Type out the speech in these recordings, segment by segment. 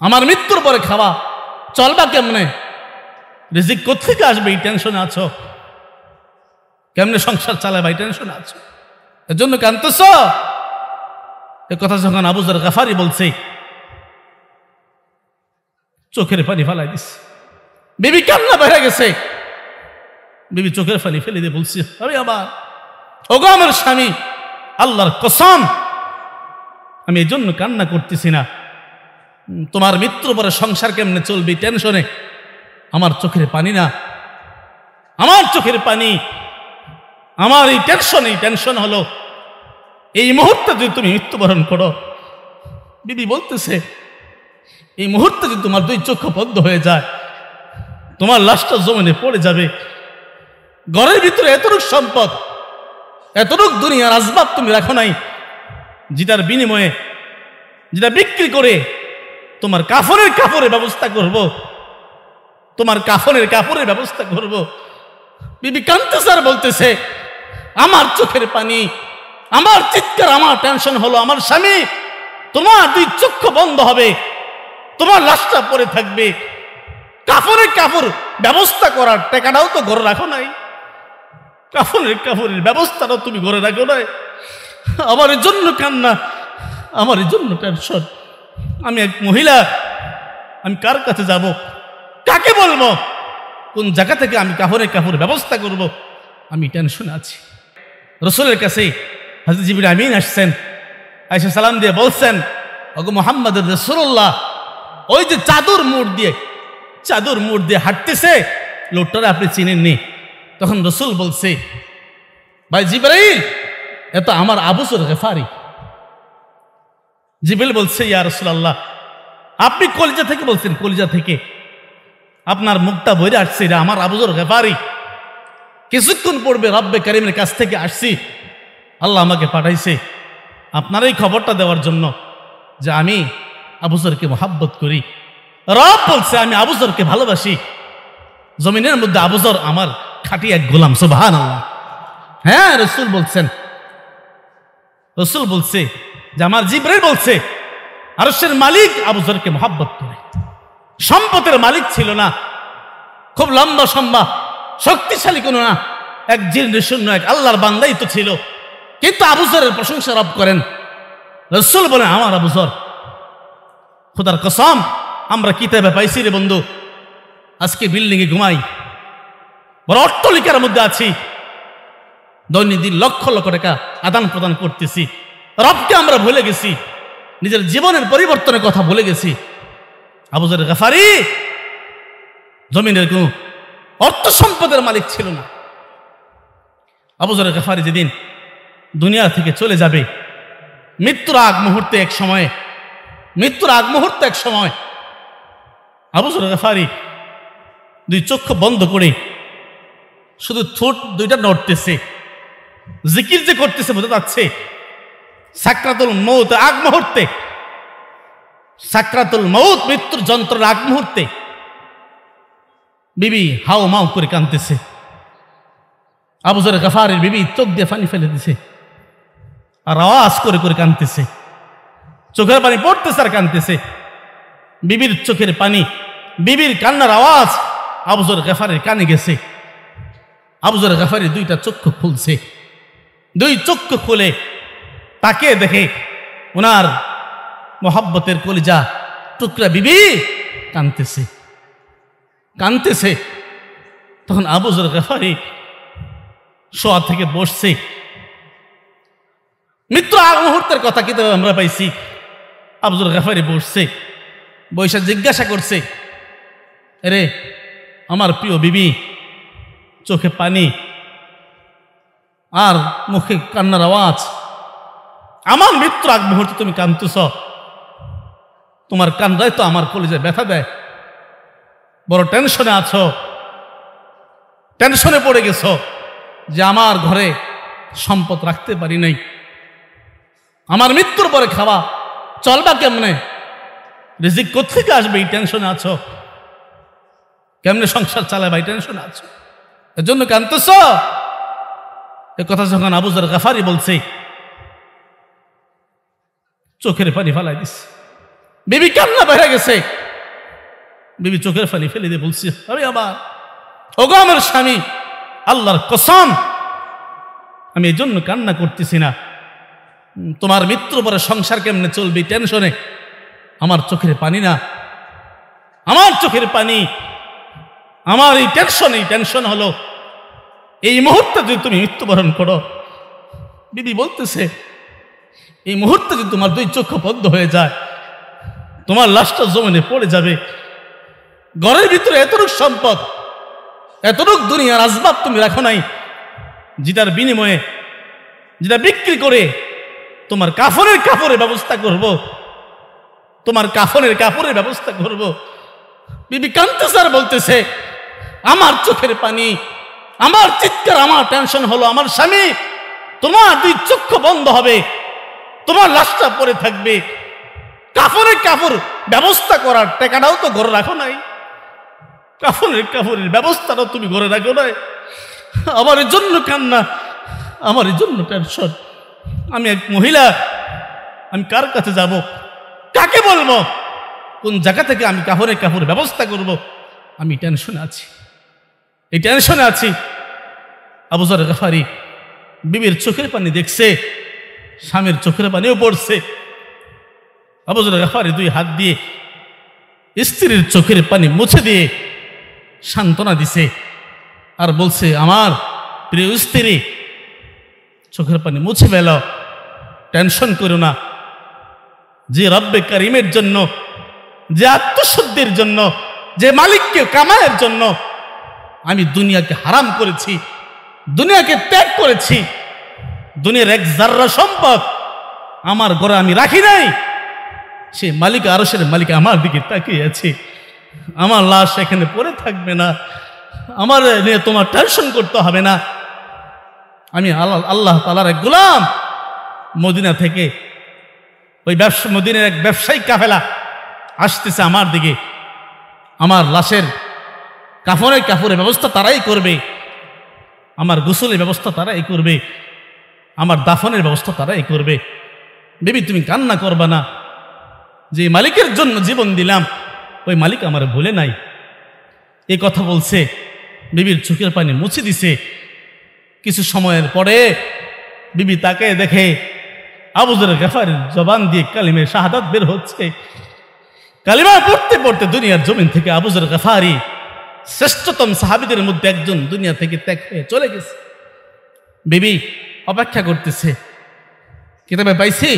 আমার মৃত্যুর পরে খাওয়া চলবা কেমনে, রিজিক কোত্থেকে আসবে এই টেনশনে আছো, কেমনে সংসার চালাবে এই টেনশনে আছো, এর জন্য কাঁদতেছ। এ কথা যখন আবু যর গফারি বলছে, চোখের পানি ফেলাই দিস। বিবি কান্না বেড়ে গেছে, বিবি চোখের পানি ফেলে দিয়ে বলছি, আমি আবার ওগো আমার স্বামী, আল্লাহর কসম আমি এই জন্য কান্না করতেছি না, তোমার মৃত্যুর পরে সংসার কেমনে চলবে টেনশনে আমার চোখের পানি না, আমার চোখের পানি, আমার এই টেনশন হলো এই মুহূর্তে যদি তুমি মৃত্যুবরণ করো। বিবি বলতেছে, এই মুহূর্তে যদি তোমার দুই চক্ষু বন্ধ হয়ে যায়, তোমার লাশটা জমিনে পড়ে যাবে। ঘরের ভিতরে এতটুক সম্পদ, এতটুক দুনিয়ার আসবাব তুমি রাখো নাই, যেটার বিনিময়ে, যেটা বিক্রি করে তোমার কাপড়ের ব্যবস্থা করব, তোমার কাপড়ের ব্যবস্থা করব। বিবি কাঁদতেছে আর বলতেছে, আমার চোখের পানি, আমার চিৎকার, আমার টেনশন হলো আমার স্বামী, তোমার দুই চক্ষু বন্ধ হবে, তোমার লাশটা পড়ে থাকবে, কাপড়ের ব্যবস্থা করার টাকাটাও তো ঘরে রাখো নাই, কাপড়ের ব্যবস্থাটাও তুমি ঘরে রাখো নাই। আমার জন্য কান্না, আমার জন্য টেনশন। আমি এক মহিলা, আমি কার কাছে যাব, কাকে বলবো, কোন জায়গা থেকে আমি কাপড়ের ব্যবস্থা করব, আমি টেনশনে আছি। রসুলের কাছে হযরত জিবরিল আমিন আসছেন, আয়েশা সালাম দিয়ে বলছেন, ওগো মুহাম্মদুর রাসূলুল্লাহ, ওই যে চাদর মোড় দিয়ে হাঁটতেছে লোকটারে আপনি চিনেননি। তখন রসুল বলছে, ভাই জিবরাইল, এ তো আমার আবু যর গফারি। জিবরিল বলছে, ইয়া রাসূলুল্লাহ, আপনি কলিজা থেকে বলছেন, কলিজা থেকে আপনার মুখটা বইরে আসছে, এটা আমার আবু যর গফারি। কিছুক্ষণ পড়বে রব্বে কারীমের কাছ থেকে আসছি, আল্লাহ আমাকে পাঠাইছে আপনার এই খবরটা দেওয়ার জন্য যে আমি আবু যরকে মহাব্বত করি। রব বলছে, আমি আবু যরকে ভালোবাসি। জমিনের মধ্যে আবু যর আমার খাঁটি এক গোলাম। সুবহানাল্লাহ। হ্যাঁ, রসুল বলছে যে আমার জিবরাইল বলছে আরশের মালিক আবু যরকে মহাব্বত করে। সম্পদের মালিক ছিল না, খুব লম্বা সম্বা শক্তিশালী কোনো না, এক জীর্ণ শূন্য এক আল্লাহর বান্দাই তো ছিল, কিন্তু আবু যরের প্রশংসা রব করেন। রসুল বলেন, আমার আবু যর, খোদার কসম আমরা কিতাবে পাইছি রে বন্ধু, আজকে বিল্ডিং এ ঘুমাই, বড় অট্টালিকার মধ্যে আছি, দৈনন্দিন লক্ষ লক্ষ টাকা আদান প্রদান করতেছি, রবকে আমরা ভুলে গেছি, নিজের জীবনের পরিবর্তনের কথা ভুলে গেছি। আবু যর গফারি জমিনের কোন অর্থ সম্পদের মালিক ছিল না। আবু যর গফারি যেদিন দুনিয়া থেকে চলে যাবে, মৃত্যুর আগ মুহূর্তে এক সময় আবু যর গফারি দুই চক্ষু বন্ধ করে শুধু ঠোঁট দুইটা নড়তেছে, জিকির যে করতেছে বোঝা যাচ্ছে। সাকরাতুল মউত আগ মুহূর্তে, সাকরাতুল মউত মৃত্যুর যন্ত্রণার আগ মুহূর্তে বিবি হাও মাও করে কাঁদতেছে। আবু যর গফারির বিবি চোখ দিয়ে পানি ফেলে দিছে আর আওয়াজ করে করে কাঁদতেছে, চোখের পানি পড়তেছে আর কাঁদতেছে। বিবির চোখের পানি, বিবির কান্নার আওয়াজ আবু যর গফারির কানে গেছে। আবু যর গফারি দুইটা চক্ষু খুলছে, দুই চক্ষু খুলে তাকে দেখে ওনার মোহাব্বতের কলিজা টুকরা বিবি কাঁদতেছে। তখন আবু যর গফারি শোয়া থেকে বসছে। মৃত্যু আগ মুহূর্তের কথা কিন্তু আমরা পাইছি। আবু যর গফারি বসছে, বৈশা জিজ্ঞাসা করছে, আরে আমার প্রিয় বিবি, চোখে পানি আর মুখে কান্নার আওয়াজ, আমার মৃত্যুর আগ মুহূর্তে তুমি কাঁদতেছ, তোমার কান্নায় তো আমার কলিজায় ব্যথা দেয়, বড় টেনশনে আছো, টেনশনে পড়ে গেছো যে আমার ঘরে সম্পদ রাখতে পারি নাই, আমার মৃত্যুর পরে খাওয়া চলবা কেমনে, রিজিক কোত্থেকে আসবে এই টেনশনে আছো, কেমনে সংসার চালাবে এই টেনশনে আছো, এর জন্য কাঁদতেছ। এ কথা যখন আবু যর গফারি বলছে, চোখের পানি ফেলাই দিস। বিবি কান্না বেড়ে গেছে। বিবি চোখের পানি ফেলে দিয়ে বলছে, আমি আমার ওগো আমার স্বামী, আল্লাহর কসম আমি এই জন্য কান্না করতেছি না, তোমার মৃত্যুর পরে সংসার কেমনে চলবে টেনশনে আমার চোখের পানি না, আমার চোখের পানি, আমার এই টেনশন হলো এই মুহূর্তে যদি তুমি মৃত্যুবরণ করো। বিবি বলতেছে, এই মুহূর্তে যদি তোমার দুই চক্ষু বন্ধ হয়ে যায়, তোমার লাশটা জমিনে পড়ে যাবে। ঘরের ভিতরে এতটুক সম্পদ, এতটুক দুনিয়ার আসবাব তুমি রাখো নাই, যেটার বিনিময়ে, যেটা বিক্রি করে তোমার কাপড়ের ব্যবস্থা করব, তোমার কাপড়ের ব্যবস্থা করব। বিবি কাঁদতেছে আর বলতেছে, আমার চোখের পানি, আমার চিৎকার, আমার টেনশন হলো আমার স্বামী, তোমার দুই চক্ষু বন্ধ হবে, তোমার লাশটা পড়ে থাকবে, কাপড় ব্যবস্থা করার টাকাটাও তো ঘরে রাখো নাই, কাপড়ের ব্যবস্থাটাও তুমি ঘরে রাখো নাই। আমার জন্য কান্না, আমার জন্য টেনশন। আমি এক মহিলা, আমি কার কাছে যাব, কাকে বলবো, কোন জায়গা থেকে আমি কাপড়ের ব্যবস্থা করব? আমি টেনশনে আছি, এই টেনশনে আছি। আবু যর গফারি বিবির চোখের পানি দেখছে, স্বামীর চোখের পানিও পড়ছে। আবু যর গফারি দুই হাত দিয়ে স্ত্রীর চোখের পানি মুছে দিয়ে সান্ত্বনা দিছে আর বলছে, আমার প্রিয় স্ত্রী, চোখের পানি মুছে ফেল, টেনশন করো না। যে রব্বে কারিমের জন্য, যে আত্মশুদ্ধির জন্য, যে মালিককে কামায়ের জন্য আমি দুনিয়াকে হারাম করেছি, দুনিয়াকে ত্যাগ করেছি, দুনিয়ার এক জাররা সম্পদ আমার ঘরে আমি রাখি নাই, সে মালিক আরশের মালিক আমার দিকে তাকিয়ে আছে। আমার লাশ এখানে পড়ে থাকবে না, আমার নিয়ে তোমার টেনশন করতে হবে না। আমি আল্লাহ তাআলার এক গোলাম, মদিনা থেকে ওই মদিনার এক ব্যবসায়িক কাফেলা আসতেছে আমার দিকে, আমার লাশের কাপড়ের ব্যবস্থা তারাই করবে, আমার গোসলের ব্যবস্থা তারাই করবে, আমার দাফনের ব্যবস্থা তারাই করবে। বেবি তুমি কান্না করবা না, যে মালিকের জন্য জীবন দিলাম ওই মালিক আমার ভুলে নাই। এই কথা বলছে, বিবির চোখের পানি মুছে দিছে। কিছু সময়ের পরে বিবি তাকে দেখে আবু যর গফারির জবান দিয়ে কালিমে শাহাদাত বের হচ্ছে। কালিমা পড়তে পড়তে দুনিয়ার জমিন থেকে আবু যর গফারি, শ্রেষ্ঠতম সাহাবীদের মধ্যে একজন, দুনিয়া থেকে ত্যাগ হয়ে চলে গেছে। বিবি অপেক্ষা করতেছে, কিতাবে পাইছি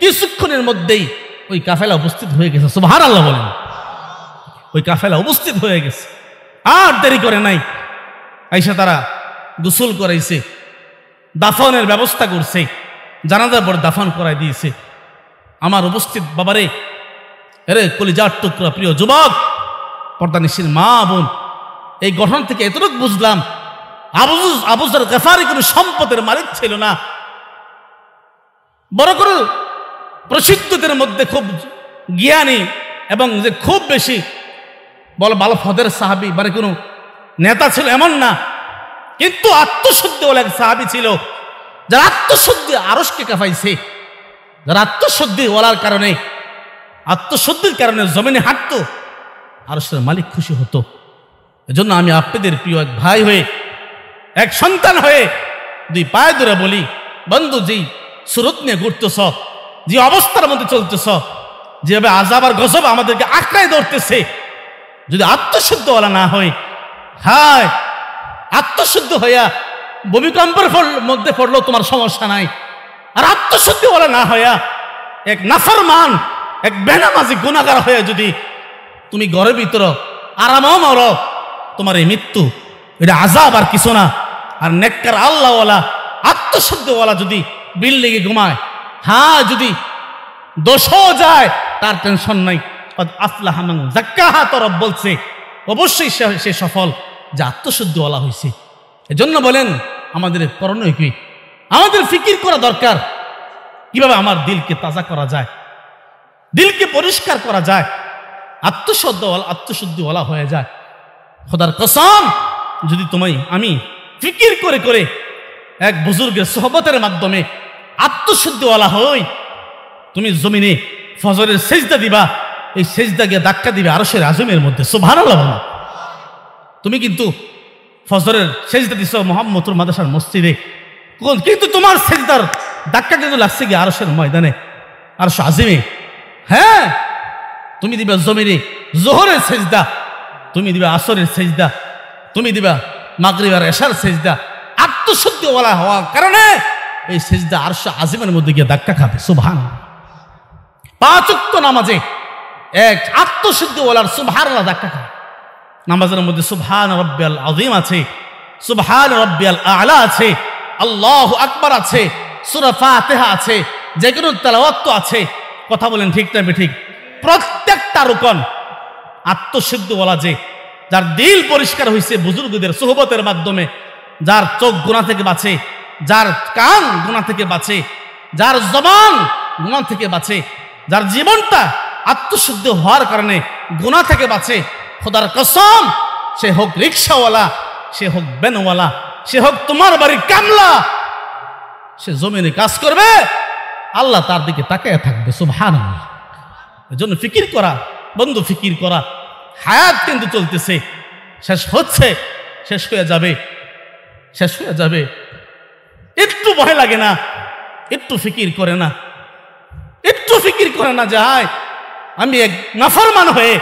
কিছুক্ষণের মধ্যেই ওই কাফেলা উপস্থিত হয়ে গেছে। সুবহানাল্লাহ বলেন, ওই কাফেলা উপস্থিত হয়ে গেছে, আর দেরি করে নাই। আইসা তারা গোসল করাইছে, দাফনের ব্যবস্থা করছে, জানাজার পর দাফন করাই দিয়েছে। আমার উপস্থিত বাবারে, এরে কলিজার টুকরা প্রিয় যুবক, পর্দানিশীর মা বোন, এই গঠন থেকে এতটুকু বুঝলাম, আবু যর গফারি কোনো সম্পদের মালিক ছিল না। বড় করে প্রসিদ্ধদের মধ্যে খুব জ্ঞানী এবং যে খুব বেশি ভালো ফদের সাহাবী, মানে কোনো নেতা ছিল এমন না, কিন্তু আত্মশুদ্ধি ওলা এক সাহাবী ছিল, যার আত্মশুদ্ধি আরশকে কাঁপাইছে, যার আত্মশুদ্ধি ওলার কারণে, আত্মশুদ্ধির কারণে জমিনে হাঁটতো, আরশের মালিক খুশি হতো। এজন্য আমি আপনাদের প্রিয় এক ভাই হয়ে, এক সন্তান হয়ে দুই পায়ে ধরে বলি, বন্ধু, যেই সুরত নিয়ে ঘুরতেছ, যে অবস্থার মধ্যে চলতেছ, যেভাবে আযাব আর গজব আমাদেরকে আঁকড়ায় ধরতেছে, যদি আত্মশুদ্ধওয়ালা না হয়, হায় আত্মশুদ্ধ হইয়া ভূমিকম্পের মধ্যে পড়লেও তোমার সমস্যা নাই, আর আত্মশুদ্ধিওয়ালা না হইয়া এক নাফরমান, এক বেনামাজি গুনাহগার হয়ে যদি তুমি ঘরের ভিতর আরামও মরো, তোমার এই মৃত্যু, এটা আযাব আর কিছু না। আর নেককার আল্লাহওয়ালা আত্মশুদ্ধওয়ালা যদি বিল্ডিংয়ে ঘুমায়, হ্যাঁ যদি দোষও যায় তার টেনশন নাই। আফলাহা মান যাক্কাহা, তরফ বলছে অবশ্যই সে সফল, যে আত্মশুদ্ধিওয়ালা হয়েছে। এজন্য বলেন আমাদের করণীয় কি? আমাদের ফিকির করা দরকার, কিভাবে আমার দিলকে তাজা করা যায়, দিলকে পরিষ্কার করা যায়, আত্মশুদ্ধিওয়ালা হয়ে যায়। খোদার কসম, যদি আমি ফিকির করে করে এক বুজুর্গের সোহবতের মাধ্যমে আত্মশুদ্ধিওয়ালা হই, তুমি জমিনে ফজরের সেজদা দিবা, এই সেজদা গিয়ে ধাক্কা দিবে আরশের আজমের মধ্যে। সুবহানাল্লাহ। তুমি কিন্তু ফজরের সেজদা দিছ মোহাম্মদপুর মাদ্রাসার মসজিদে, কিন্তু তোমার সেজদার ধাক্কা কিন্তু লাগছে গিয়ে আরশের ময়দানে, আরশ আজমে। হ্যাঁ, তুমি দিবা জমিনে জোহরের সেজদা, তুমি দিবা আসরের সেজদা, তুমি দিবা মাগরিব আর এশার সেজদা। আত্মশুদ্ধিওয়ালা হওয়ার কারণে এই সেজদা আরশ আজমের মধ্যে গিয়ে ধাক্কা খাবে। সুবহানাল্লাহ। 5 ওয়াক্ত নামাজে এক আত্মশুদ্ধিওয়ালার সুবহানাল্লাহ ধাক্কা খাবে। নামাজের মধ্যে সুবহান রাব্বিয়াল আযীম আছে, সুবহান রাব্বিয়াল আ'লা আছে, আল্লাহু আকবার আছে, সূরা ফাতিহা আছে, যে কোনো তেলাওয়াত আছে। কথা বলেন ঠিক না ঠিক? প্রত্যেকটা রুকন আত্মশুদ্ধিওয়ালা, যে যার দিল পরিষ্কার হয়েছে বুজুর্গদের সুহবতের মাধ্যমে, যার চোখ গুনাহ থেকে বাঁচে, যার কান গুনাহ থেকে বাঁচে, যার জবান গুনাহ থেকে বাঁচে, যার জীবনটা আত্মশুদ্ধি হওয়ার কারণে গুনাহ থেকে বাঁচে, খোদার কসম, সে হোক রিক্সাওয়ালা, সে হোক ভ্যানওয়ালা, সে হোক তোমার বাড়ির কামলা, সে জমিনে কাজ করবে, আল্লাহ তার দিকে তাকায় থাকবে। সুবহানাল্লাহ। এজন্য ফিকির করা বন্ধু, ফিকির করা। হায়াত কিন্তু চলতেছে, শেষ হচ্ছে, শেষ হয়ে যাবে, শেষ হয়ে যাবে। একটু ভয় লাগে না? একটু ফিকির করে না? একটু ফিকির করে না যে হায় আমি এক নাফরমান হয়ে,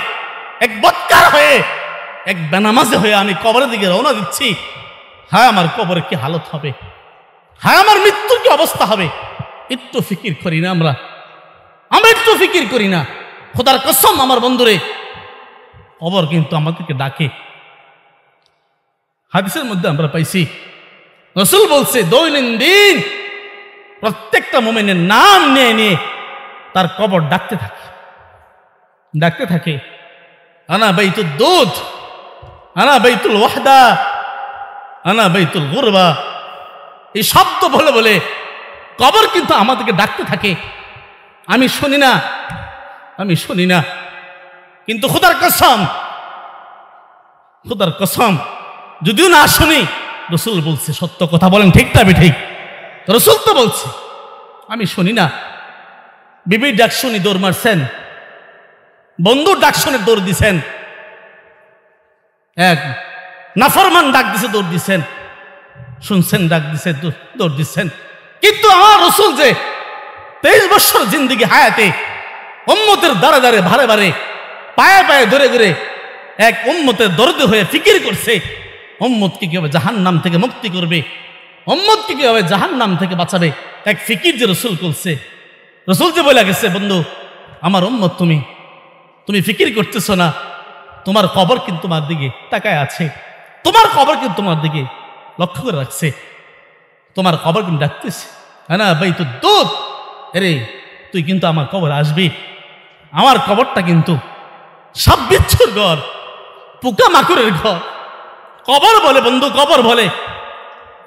এক বদকার হয়ে, এক বেনামাজি হয়ে আমি কবরের দিকে রওনা দিচ্ছি। হায় আমার কবরে কি হালত হবে, হায় আমার মৃত্যুর কি অবস্থা হবে। একটু ফিকির করি না আমরা? আমরা একটু ফিকির করি না? খোদার কসম আমার বন্ধুরে, কবর কিন্তু আমাদেরকে ডাকে। হাদিসের মধ্যে আমরা পাইছি, রাসূল বলছে দৈনন্দিন প্রত্যেকটা মুমিনের নাম নিয়ে নিয়ে তার কবর ডাকতে থাকে, ডাকতে থাকে। আনা বাইতুল দুধ, আনা বাইতুল ওয়াহদা, আনা বাইতুল গুরবা। এই শব্দ বলে বলে কবর কিন্তু আমাদেরকে ডাকতে থাকে। আমি শুনি না, আমি শুনি না, কিন্তু খোদার কসম, খোদার কসম, যদিও না শুনি, রাসূল বলছে সত্য কথা। বলেন ঠিক না ঠিক? রাসূল তো বলছে, আমি শুনি না। বিবির ডাক শুনি দৌড় মারছেন, বন্ধুর ডাক শুনে দৌড় দিছেন, এক নাফরমান ডাক দিছে দৌড় দিছেন, শুনছেন ডাক দিছে দৌড় দিচ্ছেন। কিন্তু আমার রাসূল যে 23 বছর জিন্দেগি হায়াতে উম্মতের দ্বারে দ্বারে ভারে ভারে পায়ে পায়ে ধরে ধরে এক উম্মতের দরদে হয়ে ফিকির করছে, উম্মতকে কিভাবে জাহান্নাম থেকে মুক্তি করবে, উম্মতকে কিভাবে জাহান্নাম থেকে বাঁচাবে। এক ফিকির যে রাসূল করছে, রাসূল যে বলে গেছে, বন্ধু আমার উম্মত, তুমি ফিকির করতেছ না, তোমার কবর কিন্তু তোমার দিকে তাকায় আছে, তোমার কবর কিন্তু তোমার দিকে লক্ষ্য করে রাখছে, তোমার কবর কিন্তু ডাকতেছে। না ভাই তো দুধ, আরে তুই কিন্তু আমার কবর আসবি। আমার কবরটা কিন্তু সাপ বিচ্ছুর ঘর, পোকা মাকড়ের ঘর। কবর বলে বন্ধু, কবর বলে।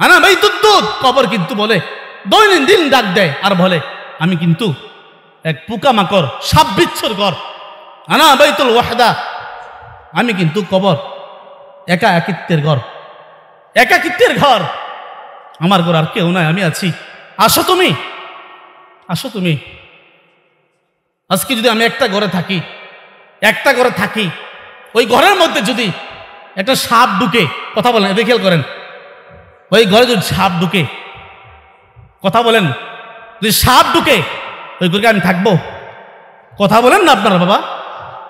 আনা ভাই তো দুধ, কবর কিন্তু বলে, দৈনন্দিন ডাক দেয় আর বলে আমি কিন্তু এক পোকা মাকড়, সাপ বিচ্ছুর ঘর। আনা বাইতুল ওয়াহদা, আমি কিন্তু কবর একাকিত্বের ঘর, একাকিত্বের ঘর। আমার ঘর আর কেউ নাই, আমি আছি। আসো তুমি, আসো তুমি। আজকে যদি আমি একটা ঘরে থাকি, একটা ঘরে থাকি, ওই ঘরের মধ্যে যদি একটা সাপ ঢুকে, কথা বলেন, এদের খেয়াল করেন, ওই ঘরে যদি সাপ ঢুকে, কথা বলেন, যদি সাপ ঢুকে ওই ঘরে আমি থাকবো? কথা বলেন না আপনারা বাবা?